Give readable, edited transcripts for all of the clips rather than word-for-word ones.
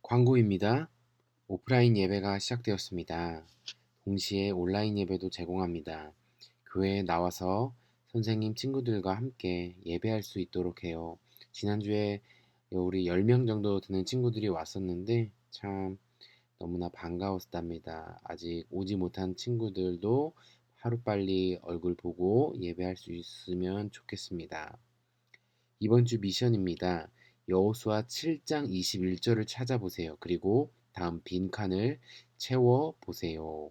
광고입니다. 오프라인 예배가 시작되었습니다. 동시에 온라인 예배도 제공합니다. 교회에 나와서 선생님 친구들과 함께 예배할 수 있도록 해요. 지난주에 우리 10명 정도 되는 친구들이 왔었는데 참 너무나 반가웠답니다. 아직 오지 못한 친구들도 하루빨리 얼굴 보고 예배할 수 있으면 좋겠습니다. 이번 주 미션입니다. 여호수아 7장 21절을 찾아보세요. 그리고 다음 빈칸을 채워보세요.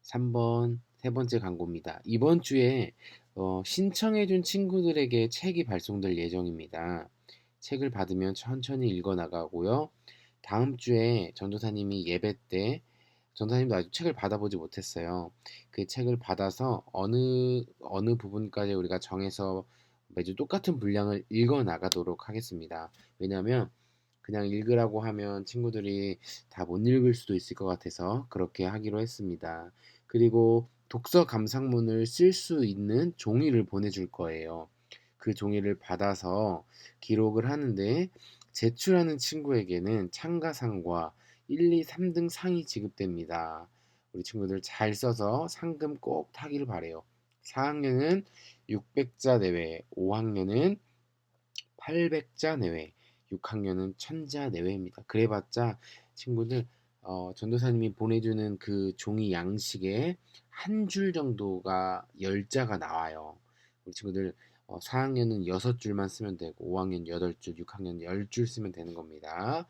3번 세 번째 광고입니다. 이번 주에 신청해준 친구들에게 책이 발송될 예정입니다. 책을 받으면 천천히 읽어나가고요. 다음 주에 전도사님이 예배 때 전도사님도 아직 책을 받아보지 못했어요. 그 책을 받아서 어느 부분까지 우리가 정해서 매주 똑같은 분량을 읽어 나가도록 하겠습니다. 왜냐하면 그냥 읽으라고 하면 친구들이 다 못 읽을 수도 있을 것 같아서 그렇게 하기로 했습니다. 그리고 독서 감상문을 쓸 수 있는 종이를 보내줄 거예요. 그 종이를 받아서 기록을 하는데 제출하는 친구에게는 참가상과 1, 2, 3등 상이 지급됩니다. 우리 친구들 잘 써서 상금 꼭 타기를 바래요. 4학년은 600자 내외, 5학년은 800자 내외, 6학년은 1000자 내외입니다. 그래봤자 친구들 전도사님이 보내주는 그 종이 양식에 한 줄 정도가 10자가 나와요. 우리 친구들 4학년은 6줄만 쓰면 되고 5학년 8줄, 6학년 10줄 쓰면 되는 겁니다.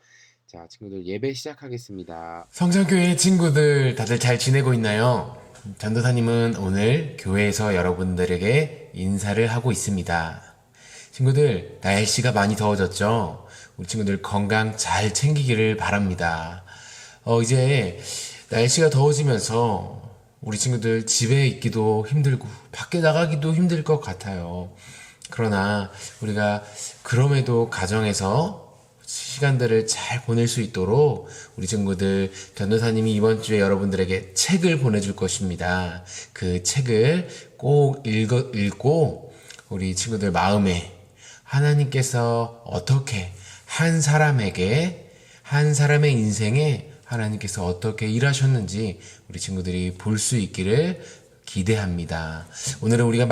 자, 친구들 예배 시작하겠습니다. 성전교회 친구들 다들 잘 지내고 있나요? 전도사님은 오늘 교회에서 여러분들에게 인사를 하고 있습니다. 친구들, 날씨가 많이 더워졌죠? 우리 친구들 건강 잘 챙기기를 바랍니다. 이제 날씨가 더워지면서 우리 친구들 집에 있기도 힘들고 밖에 나가기도 힘들 것 같아요. 그러나 우리가 그럼에도 가정에서 시간들을 잘 보낼 수 있도록 우리 친구들 전도사님이 이번 주에 여러분들에게 책을 보내줄 것입니다. 그 책을 꼭 읽고 우리 친구들 마음에 하나님께서 어떻게 한 사람에게 한 사람의 인생에 하나님께서 어떻게 일하셨는지 우리 친구들이 볼 수 있기를 기대합니다. 오늘은 우리가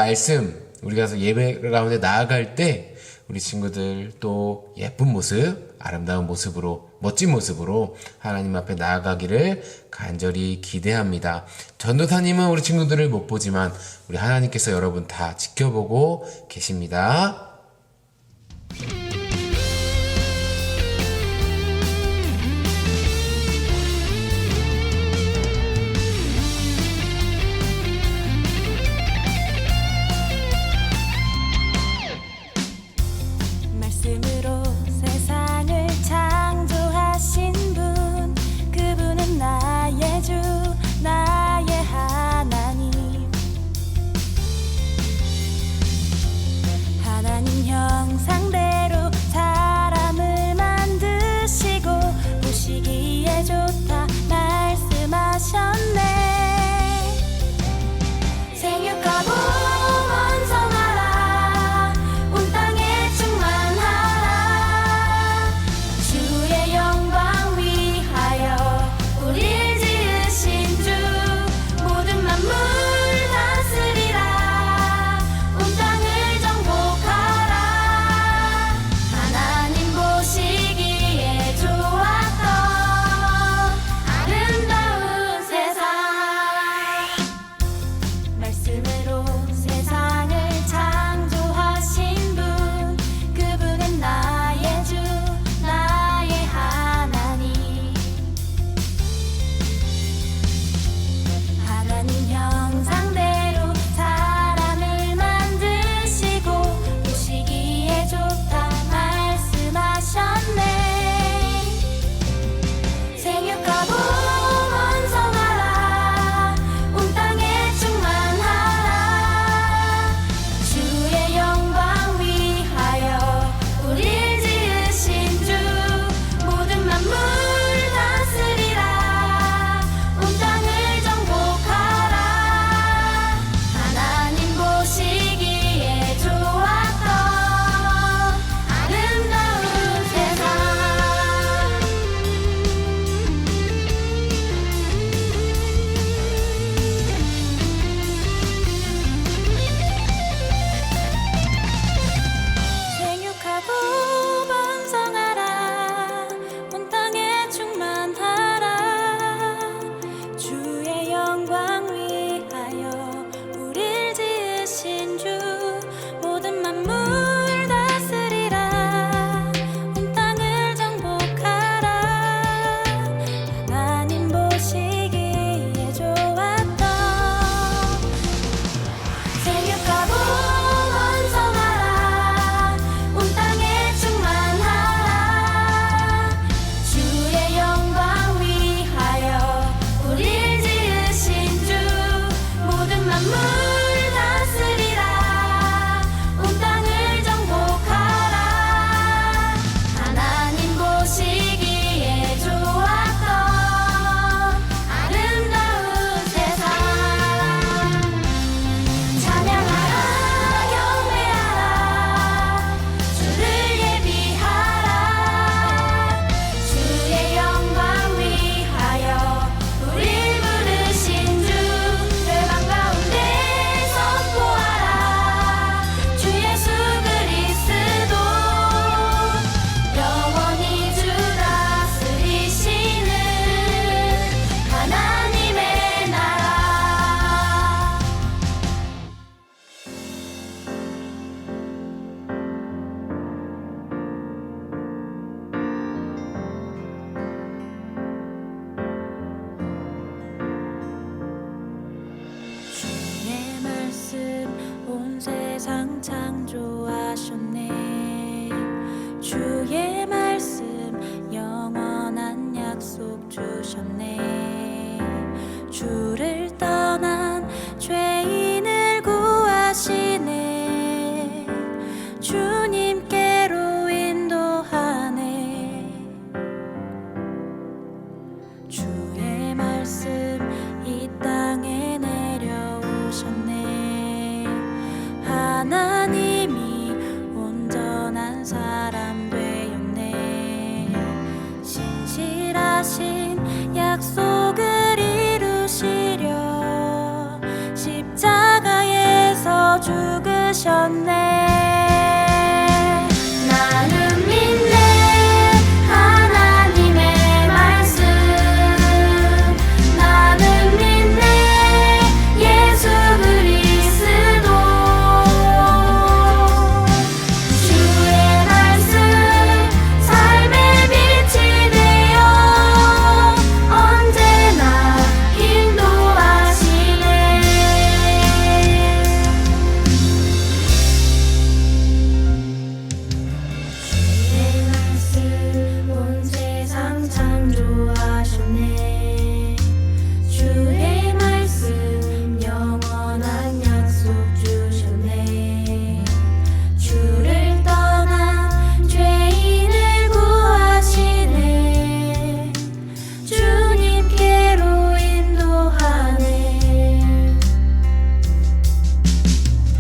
우리가 예배 가운데 나아갈 때 우리 친구들 또 예쁜 모습, 아름다운 모습으로, 멋진 모습으로 하나님 앞에 나아가기를 간절히 기대합니다. 전도사님은 우리 친구들을 못 보지만 우리 하나님께서 여러분 다 지켜보고 계십니다. 말씀으로 세상을 창조하신 분, 그분은 나의 주, 나의 하나님. 하나님 창조하셨네. 주의 말씀 영원한 약속 주셨네. 주를 떠난 죄인을 구하시네. 주님께로 인도하네. 주의 말씀 이 땅에 내려오셨네. 하나님이 온전한 사람 되었네. 신실하신 약속을 이루시려 십자가에서 죽으셨네. 나는 믿네 하나님의 말씀. 나는 믿네 예수 그리스도. 주의 말씀 삶의 빛이 되어 언제나 인도하시네. 주의 말씀 온 세상 창조하셨네. 주의 말씀 영원한 약속 주셨네. 주를 떠난 죄인을 구하시네. 주님께로 인도하네.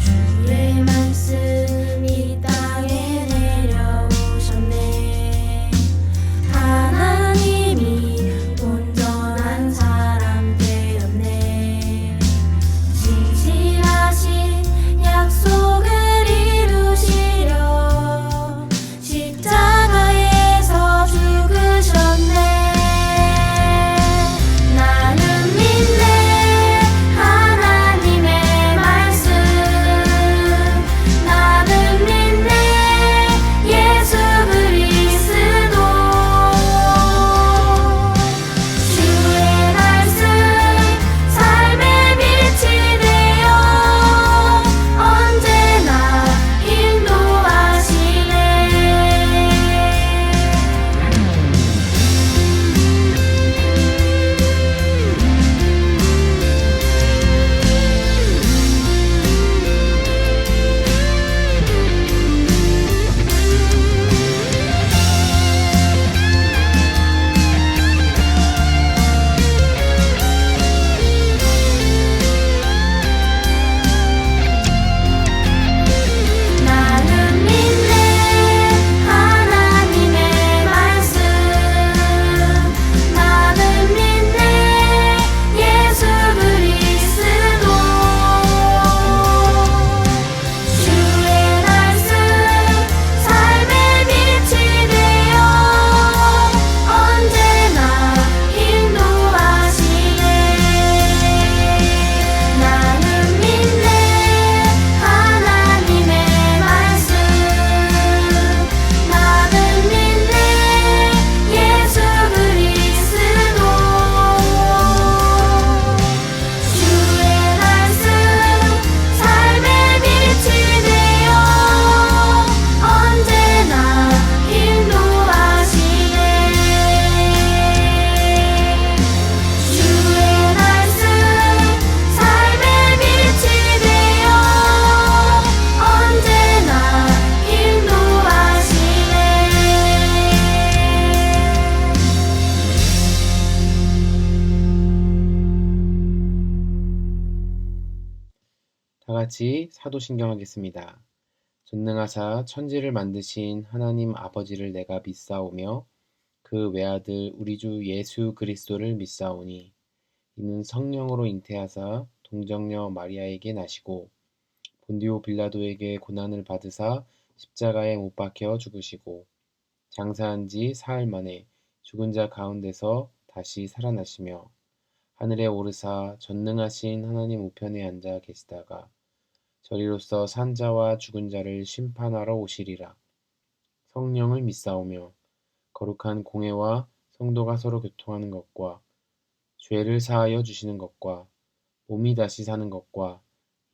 주의 말씀 이 땅에 내려오셨네. 하나님이 온전한 사람 되었네. 신실하신 약속을 이루시려 십자가에서 죽으셨네. 나는 믿네 하나님의 말씀. 나는 믿네 예수 그리스도. 주의 말씀 삶의 빛이 되어 언제나 인도하시네. 나는 믿네 하나님의 말씀. 나는 믿네 예수 그리스도. 주의 말씀 삶의 빛이 되어 언제나 인도하시네. 나는 믿네 하나님의 말씀. 나는 믿네 예수 그리스도. 주의 말씀 삶의 빛이 되어 언제나 인도하시네. 주의 말씀 삶의 빛이 되어 언제나 인도하시네. 다 같이 사도신경 하겠습니다. 전능하사 천지를 만드신 하나님 아버지를 내가 믿사오며 그 외아들 우리 주 예수 그리스도를 믿사오니 이는 성령으로 잉태하사 동정녀 마리아에게 나시고 본디오 빌라도에게 고난을 받으사 십자가에 못 박혀 죽으시고 장사한 지 사흘 만에 죽은 자 가운데서 다시 살아나시며 하늘에 오르사 전능하신 하나님 우편에 앉아 계시다가 저리로서 산 자와 죽은 자를 심판하러 오시리라. 성령을 믿사오며 거룩한 공회와 성도가 서로 교통하는 것과 죄를 사하여 주시는 것과 몸이 다시 사는 것과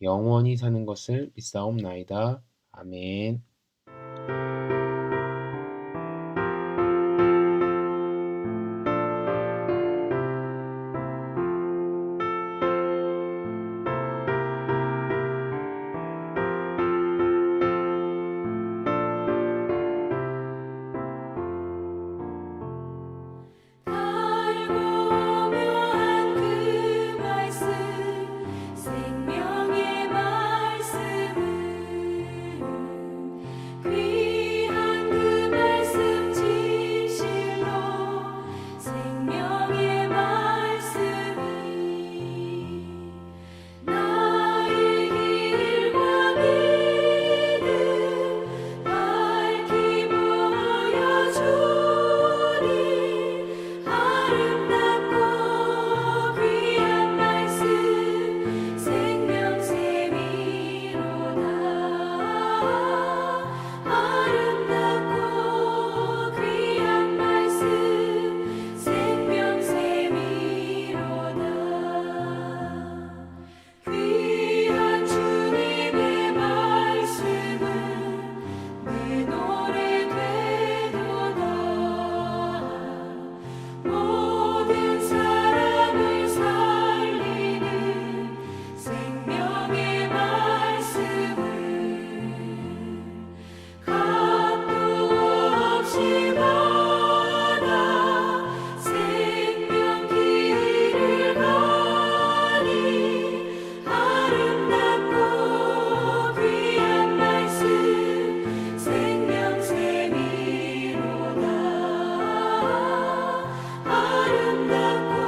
영원히 사는 것을 믿사옵나이다. 아멘. 달고 묘한 그 말씀 생명의 말씀은 귀한 그 말씀 진실로 생명의 말씀이 나의 길과 믿음 밝히 보여주니 아름답고 귀한 말씀 생명샘이로다 아름답고 귀한 말씀 생명샘이로다 귀한 주님의 말씀은 내 노래 되도다 모든 사람을 살리는 생명의 말씀을 값도 없이 받아 생명 길을 가니 아름답고 귀한 말씀 생명샘이로다 아름답고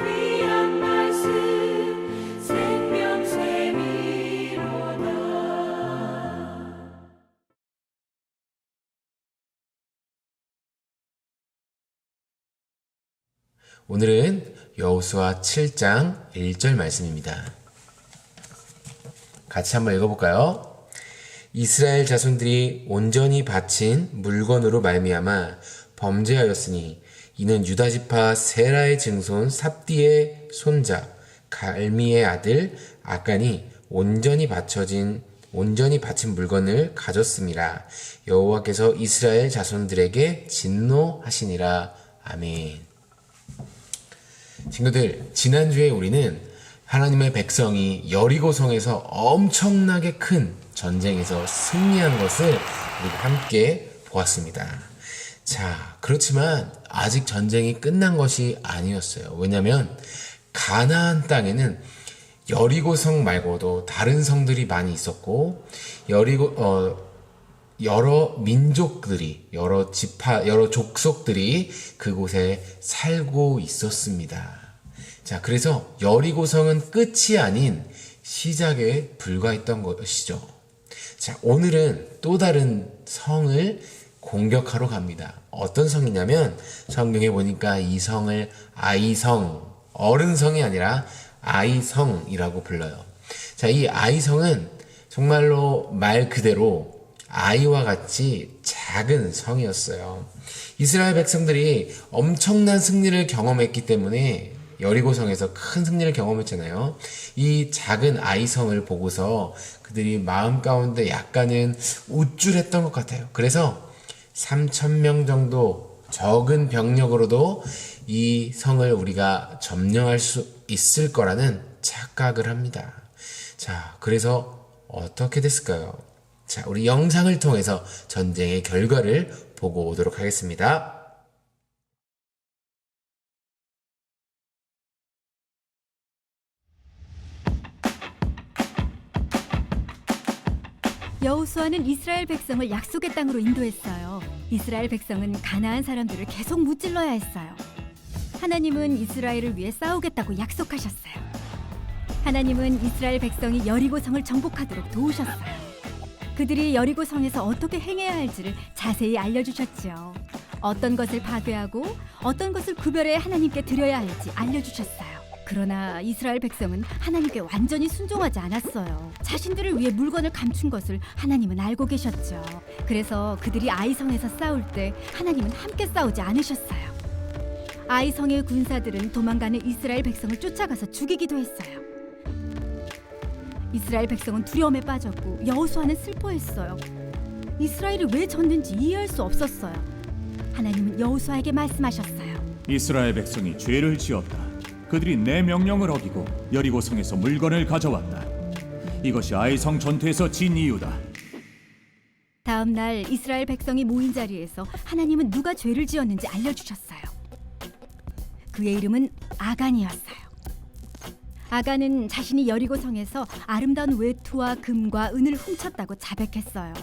귀한 말씀 생명샘이로다 오늘은 여호수아 7장 1절 말씀입니다. 같이 한번 읽어볼까요? 이스라엘 자손들이 온전히 바친 물건으로 말미암아 범죄하였으니 이는 유다 지파 세라의 증손 삽디의 손자 갈미의 아들 아간이 온전히 바친 물건을 가졌음이라. 여호와께서 이스라엘 자손들에게 진노하시니라. 아멘. 친구들, 지난주에 우리는 하나님의 백성이 여리고성에서 엄청나게 큰 전쟁에서 승리한 것을 우리가 함께 보았습니다. 자, 그렇지만 아직 전쟁이 끝난 것이 아니었어요. 왜냐하면 가나안 땅에는 여리고성 말고도 다른 성들이 많이 있었고 여러 민족들이, 여러 족속들이 그곳에 살고 있었습니다. 자, 그래서 여리고성은 끝이 아닌 시작에 불과했던 것이죠. 자, 오늘은 또 다른 성을 공격하러 갑니다. 어떤 성이냐면 성경에 보니까 이 성을 아이성, 어른성이 아니라 아이성이라고 불러요. 자, 이 아이성은 정말로 말 그대로 아이와 같이 작은 성이었어요. 이스라엘 백성들이 엄청난 승리를 경험했기 때문에 여리고성에서 큰 승리를 경험했잖아요. 이 작은 아이성을 보고서 그들이 마음 가운데 약간은 우쭐했던 것 같아요. 그래서 3,000명 정도 적은 병력으로도 이 성을 우리가 점령할 수 있을 거라는 착각을 합니다. 자, 그래서 어떻게 됐을까요? 자, 우리 영상을 통해서 전쟁의 결과를 보고 오도록 하겠습니다. 여호수아는 이스라엘 백성을 약속의 땅으로 인도했어요. 이스라엘 백성은 가나안 사람들을 계속 무찔러야 했어요. 하나님은 이스라엘을 위해 싸우겠다고 약속하셨어요. 하나님은 이스라엘 백성이 여리고성을 정복하도록 도우셨어요. 그들이 여리고성에서 어떻게 행해야 할지를 자세히 알려주셨지요. 어떤 것을 파괴하고 어떤 것을 구별해 하나님께 드려야 할지 알려주셨어요. 그러나 이스라엘 백성은 하나님께 완전히 순종하지 않았어요. 자신들을 위해 물건을 감춘 것을 하나님은 알고 계셨죠. 그래서 그들이 아이성에서 싸울 때 하나님은 함께 싸우지 않으셨어요. 아이성의 군사들은 도망가는 이스라엘 백성을 쫓아가서 죽이기도 했어요. 이스라엘 백성은 두려움에 빠졌고 여호수아는 슬퍼했어요. 이스라엘이 왜 졌는지 이해할 수 없었어요. 하나님은 여호수아에게 말씀하셨어요. 이스라엘 백성이 죄를 지었다. 그들이 내 명령을 어기고 여리고성에서 물건을 가져왔다. 이것이 아이성 전투에서 진 이유다. 다음 날 이스라엘 백성이 모인 자리에서 하나님은 누가 죄를 지었는지 알려주셨어요. 그의 이름은 아간이었어요. 아간은 자신이 여리고 성에서 아름다운 외투와 금과 은을 훔쳤다고 자백했어요.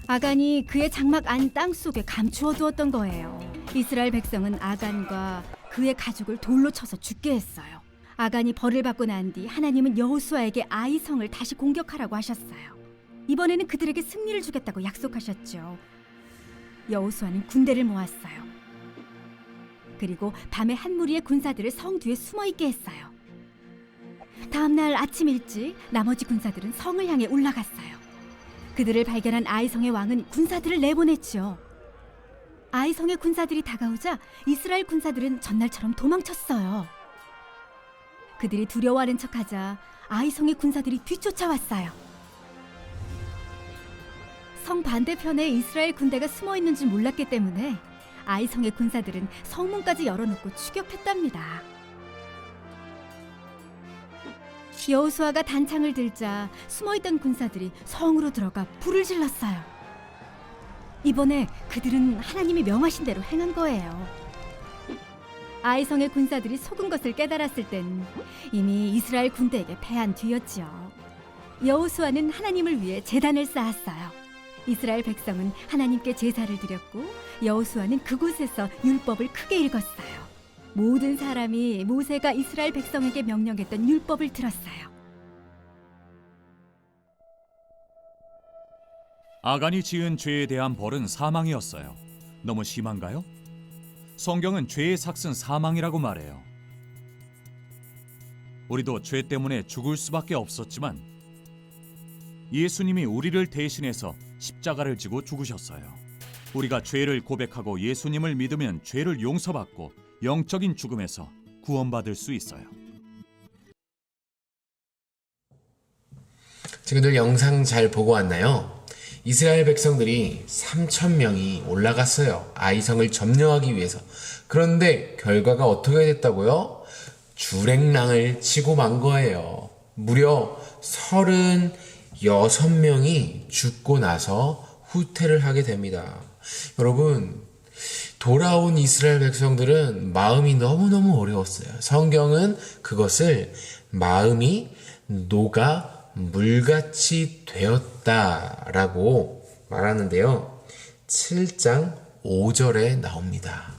아간이 그의 장막 안 땅속에 감추어 두었던 거예요. 이스라엘 백성은 아간과 그의 가족을 돌로 쳐서 죽게 했어요. 아간이 벌을 받고 난 뒤 하나님은 여호수아에게 아이성을 다시 공격하라고 하셨어요. 이번에는 그들에게 승리를 주겠다고 약속하셨죠. 여호수아는 군대를 모았어요. 그리고 밤에 한 무리의 군사들을 성 뒤에 숨어 있게 했어요. 다음 날 아침 일찍 나머지 군사들은 성을 향해 올라갔어요. 그들을 발견한 아이성의 왕은 군사들을 내보냈죠. 아이성의 군사들이 다가오자 이스라엘 군사들은 전날처럼 도망쳤어요. 그들이 두려워하는 척하자 아이성의 군사들이 뒤쫓아왔어요. 성 반대편에 이스라엘 군대가 숨어 있는지 몰랐기 때문에 아이성의 군사들은 성문까지 열어놓고 추격했답니다. 여호수아가 단창을 들자 숨어있던 군사들이 성으로 들어가 불을 질렀어요. 이번에 그들은 하나님이 명하신 대로 행한 거예요. 아이성의 군사들이 속은 것을 깨달았을 땐 이미 이스라엘 군대에게 패한 뒤였죠. 여호수아는 하나님을 위해 제단을 쌓았어요. 이스라엘 백성은 하나님께 제사를 드렸고 여호수아는 그곳에서 율법을 크게 읽었어요. 모든 사람이 모세가 이스라엘 백성에게 명령했던 율법을 들었어요. 아간이 지은 죄에 대한 벌은 사망이었어요. 너무 심한가요? 성경은 죄의 삭은 사망이라고 말해요. 우리도 죄 때문에 죽을 수밖에 없었지만 예수님이 우리를 대신해서 십자가를 지고 죽으셨어요. 우리가 죄를 고백하고 예수님을 믿으면 죄를 용서받고 영적인 죽음에서 구원받을 수 있어요. 친구들 영상 잘 보고 왔나요? 이스라엘 백성들이 3,000명이 올라갔어요. 아이성을 점령하기 위해서. 그런데 결과가 어떻게 됐다고요? 주랭랑을 치고 만 거예요. 무려 36명이 죽고 나서 후퇴를 하게 됩니다. 여러분, 돌아온 이스라엘 백성들은 마음이 너무너무 어려웠어요. 성경은 그것을 마음이 녹아 물같이 되었다라고 말하는데요. 7장 5절에 나옵니다.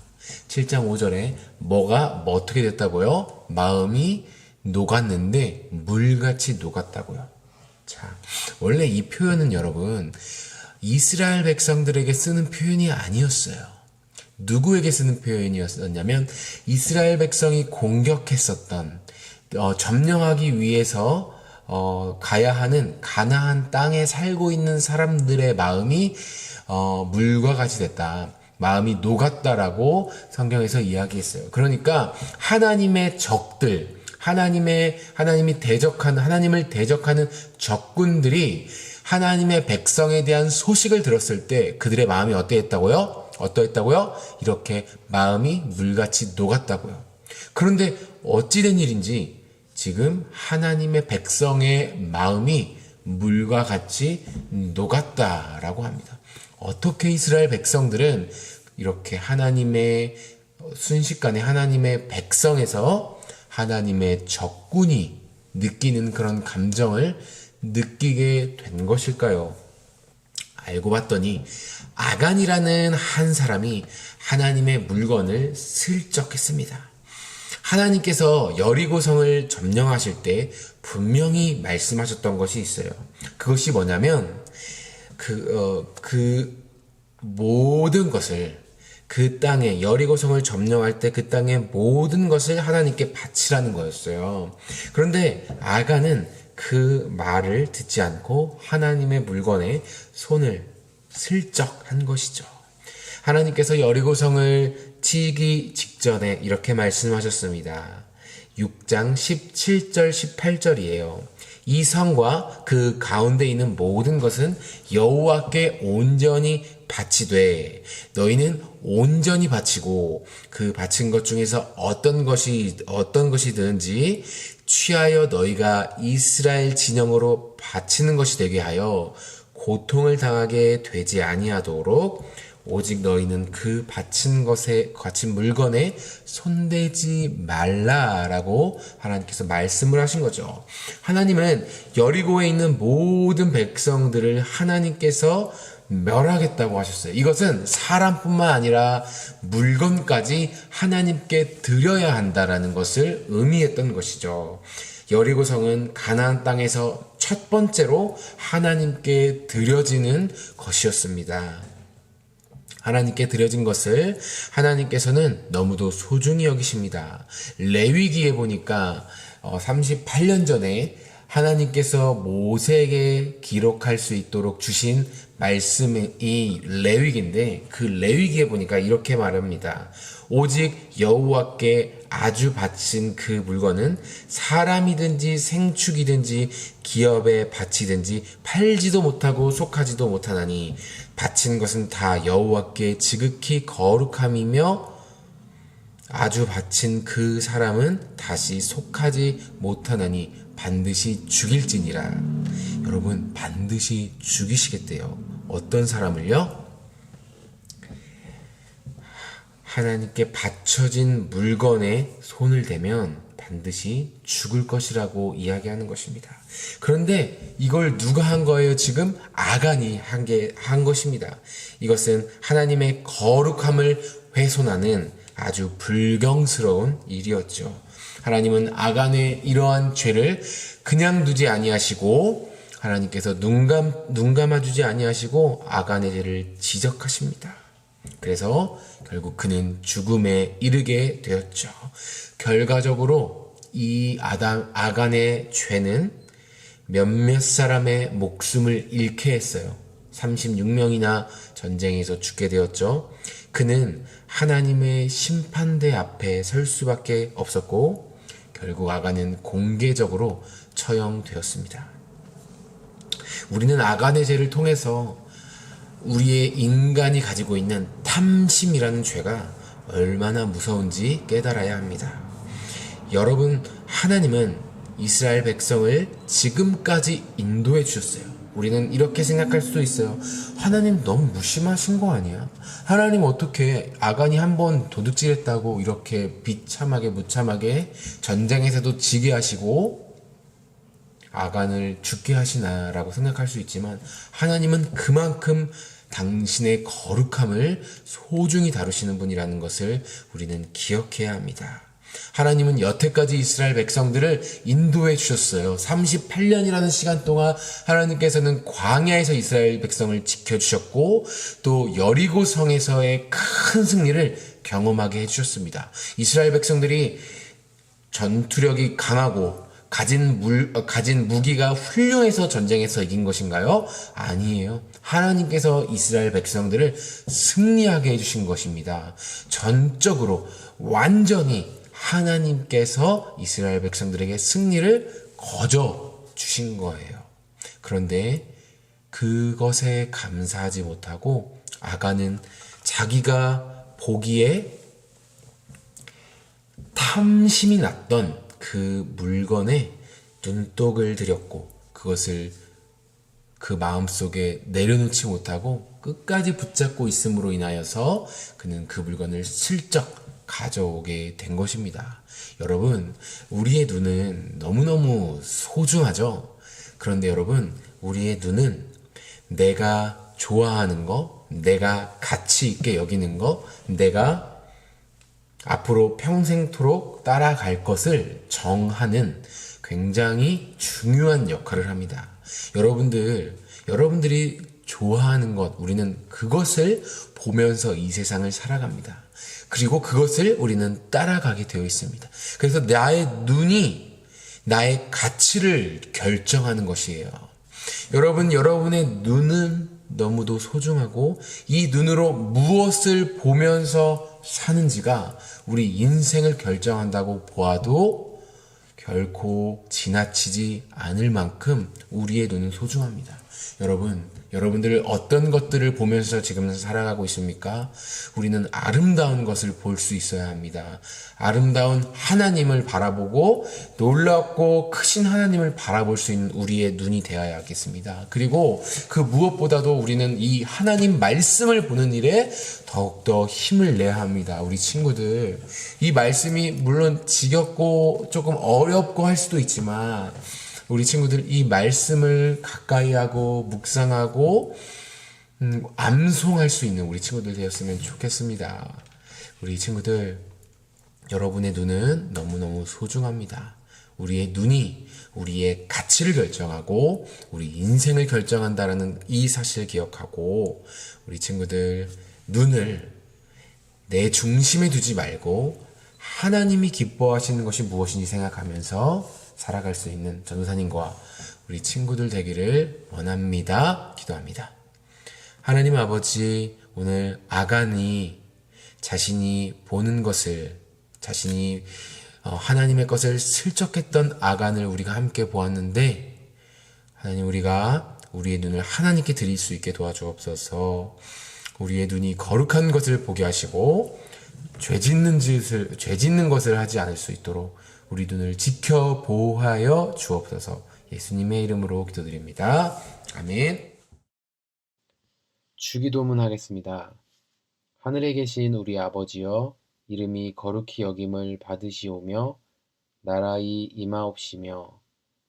7장 5절에 어떻게 됐다고요? 마음이 녹았는데 물같이 녹았다고요. 자, 원래 이 표현은 여러분 이스라엘 백성들에게 쓰는 표현이 아니었어요. 누구에게 쓰는 표현이었냐면 이스라엘 백성이 공격했었던 점령하기 위해서 가야 하는 가나안 땅에 살고 있는 사람들의 마음이 물과 같이 됐다. 마음이 녹았다라고 성경에서 이야기했어요. 그러니까 하나님의 적들, 하나님을 대적하는 적군들이 하나님의 백성에 대한 소식을 들었을 때 그들의 마음이 어떠했다고요? 이렇게 마음이 물같이 녹았다고요. 그런데 어찌된 일인지 지금 하나님의 백성의 마음이 물과 같이 녹았다라고 합니다. 어떻게 이스라엘 백성들은 이렇게 하나님의 순식간에 하나님의 백성에서 하나님의 적군이 느끼는 그런 감정을 느끼게 된 것일까요? 알고 봤더니 아간이라는 한 사람이 하나님의 물건을 슬쩍 했습니다. 하나님께서 여리고성을 점령하실 때 분명히 말씀하셨던 것이 있어요. 그것이 뭐냐면 그 모든 것을 그 땅에 여리고성을 점령할 때 그 땅의 모든 것을 하나님께 바치라는 거였어요. 그런데 아간은 그 말을 듣지 않고 하나님의 물건에 손을 슬쩍 한 것이죠. 하나님께서 여리고성을 치기 직전에 이렇게 말씀하셨습니다. 6장 17절 18절이에요. 이 성과 그 가운데 있는 모든 것은 여호와께 온전히 바치되 너희는 온전히 바치고 그 바친 것 중에서 어떤 것이든지 취하여 너희가 이스라엘 진영으로 바치는 것이 되게 하여 고통을 당하게 되지 아니하도록 오직 너희는 그 바친 물건에 손대지 말라라고 하나님께서 말씀을 하신 거죠. 하나님은 여리고에 있는 모든 백성들을 하나님께서 멸하겠다고 하셨어요. 이것은 사람뿐만 아니라 물건까지 하나님께 드려야 한다라는 것을 의미했던 것이죠. 여리고성은 가나안 땅에서 첫 번째로 하나님께 드려지는 것이었습니다. 하나님께 드려진 것을 하나님께서는 너무도 소중히 여기십니다. 레위기에 보니까 38년 전에 하나님께서 모세에게 기록할 수 있도록 주신 말씀이 레위기인데 그 레위기에 보니까 이렇게 말합니다. 오직 여호와께 아주 바친 그 물건은 사람이든지 생축이든지 기업에 바치든지 팔지도 못하고 속하지도 못하나니 바친 것은 다 여호와께 지극히 거룩함이며 아주 바친 그 사람은 다시 속하지 못하나니 반드시 죽일지니라. 여러분, 반드시 죽이시겠대요. 어떤 사람을요? 하나님께 바쳐진 물건에 손을 대면 반드시 죽을 것이라고 이야기하는 것입니다. 그런데 이걸 누가 한 거예요? 지금 아간이 한 것입니다. 이것은 하나님의 거룩함을 훼손하는 아주 불경스러운 일이었죠. 하나님은 아간의 이러한 죄를 그냥 두지 아니하시고 하나님께서 눈 감아주지 아니하시고 아간의 죄를 지적하십니다. 그래서 결국 그는 죽음에 이르게 되었죠. 결과적으로 이 아간의 죄는 몇몇 사람의 목숨을 잃게 했어요. 36명이나 전쟁에서 죽게 되었죠. 그는 하나님의 심판대 앞에 설 수밖에 없었고 결국 아간은 공개적으로 처형되었습니다. 우리는 아간의 죄를 통해서 우리의 인간이 가지고 있는 탐심이라는 죄가 얼마나 무서운지 깨달아야 합니다. 여러분, 하나님은 이스라엘 백성을 지금까지 인도해 주셨어요. 우리는 이렇게 생각할 수도 있어요. 하나님 너무 무심하신 거 아니야? 하나님 어떻게 아간이 한번 도둑질했다고 이렇게 비참하게 무참하게 전쟁에서도 지게 하시고 아간을 죽게 하시나라고 생각할 수 있지만 하나님은 그만큼 당신의 거룩함을 소중히 다루시는 분이라는 것을 우리는 기억해야 합니다. 하나님은 여태까지 이스라엘 백성들을 인도해 주셨어요. 38년이라는 시간 동안 하나님께서는 광야에서 이스라엘 백성을 지켜주셨고 또 여리고 성에서의 큰 승리를 경험하게 해주셨습니다. 이스라엘 백성들이 전투력이 강하고 가진 무기가 훌륭해서 전쟁에서 이긴 것인가요? 아니에요. 하나님께서 이스라엘 백성들을 승리하게 해주신 것입니다. 전적으로 완전히 하나님께서 이스라엘 백성들에게 승리를 거저 주신 거예요. 그런데 그것에 감사하지 못하고 아간은 자기가 보기에 탐심이 났던 그 물건에 눈독을 들였고 그것을 그 마음속에 내려놓지 못하고 끝까지 붙잡고 있음으로 인하여서 그는 그 물건을 슬쩍 가져오게 된 것입니다. 여러분, 우리의 눈은 너무너무 소중하죠? 그런데 여러분, 우리의 눈은 내가 좋아하는 거, 내가 가치 있게 여기는 거, 내가 앞으로 평생토록 따라갈 것을 정하는 굉장히 중요한 역할을 합니다. 여러분들이 좋아하는 것, 우리는 그것을 보면서 이 세상을 살아갑니다. 그리고 그것을 우리는 따라가게 되어 있습니다. 그래서 나의 눈이 나의 가치를 결정하는 것이에요. 여러분의 눈은 너무도 소중하고 이 눈으로 무엇을 보면서 사는지가 우리 인생을 결정한다고 보아도 결코 지나치지 않을 만큼 우리의 눈은 소중합니다. 여러분들 어떤 것들을 보면서 지금 살아가고 있습니까? 우리는 아름다운 것을 볼 수 있어야 합니다. 아름다운 하나님을 바라보고 놀랍고 크신 하나님을 바라볼 수 있는 우리의 눈이 되어야겠습니다. 그리고 그 무엇보다도 우리는 이 하나님 말씀을 보는 일에 더욱더 힘을 내야 합니다. 우리 친구들, 이 말씀이 물론 지겹고 조금 어렵고 할 수도 있지만 우리 친구들 이 말씀을 가까이 하고 묵상하고 암송할 수 있는 우리 친구들 되었으면 좋겠습니다. 우리 친구들, 여러분의 눈은 너무너무 소중합니다. 우리의 눈이 우리의 가치를 결정하고 우리 인생을 결정한다는 이 사실을 기억하고 우리 친구들 눈을 내 중심에 두지 말고 하나님이 기뻐하시는 것이 무엇인지 생각하면서 살아갈 수 있는 전도사님과 우리 친구들 되기를 원합니다. 기도합니다. 하나님 아버지, 오늘 아간이 자신이 보는 것을, 자신이 하나님의 것을 슬쩍했던 아간을 우리가 함께 보았는데, 하나님, 우리가 우리의 눈을 하나님께 드릴 수 있게 도와주옵소서. 우리의 눈이 거룩한 것을 보게 하시고 죄 짓는 것을 하지 않을 수 있도록 우리 눈을 지켜 보호하여 주옵소서. 예수님의 이름으로 기도드립니다. 아멘. 주기도문 하겠습니다. 하늘에 계신 우리 아버지여, 이름이 거룩히 여김을 받으시오며 나라의 임하옵시며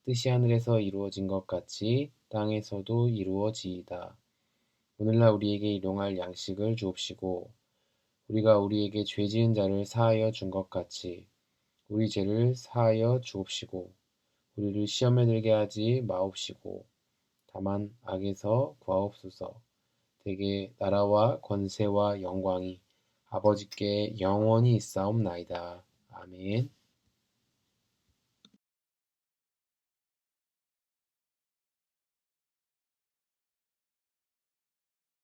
뜻이 하늘에서 이루어진 것 같이 땅에서도 이루어지이다. 오늘날 우리에게 일용할 양식을 주옵시고 우리가 우리에게 죄 지은 자를 사하여 준 것 같이 우리 죄를 사하여 주옵시고 우리를 시험에 들게 하지 마옵시고 다만 악에서 구하옵소서. 대개 나라와 권세와 영광이 아버지께 영원히 있사옵나이다. 아멘.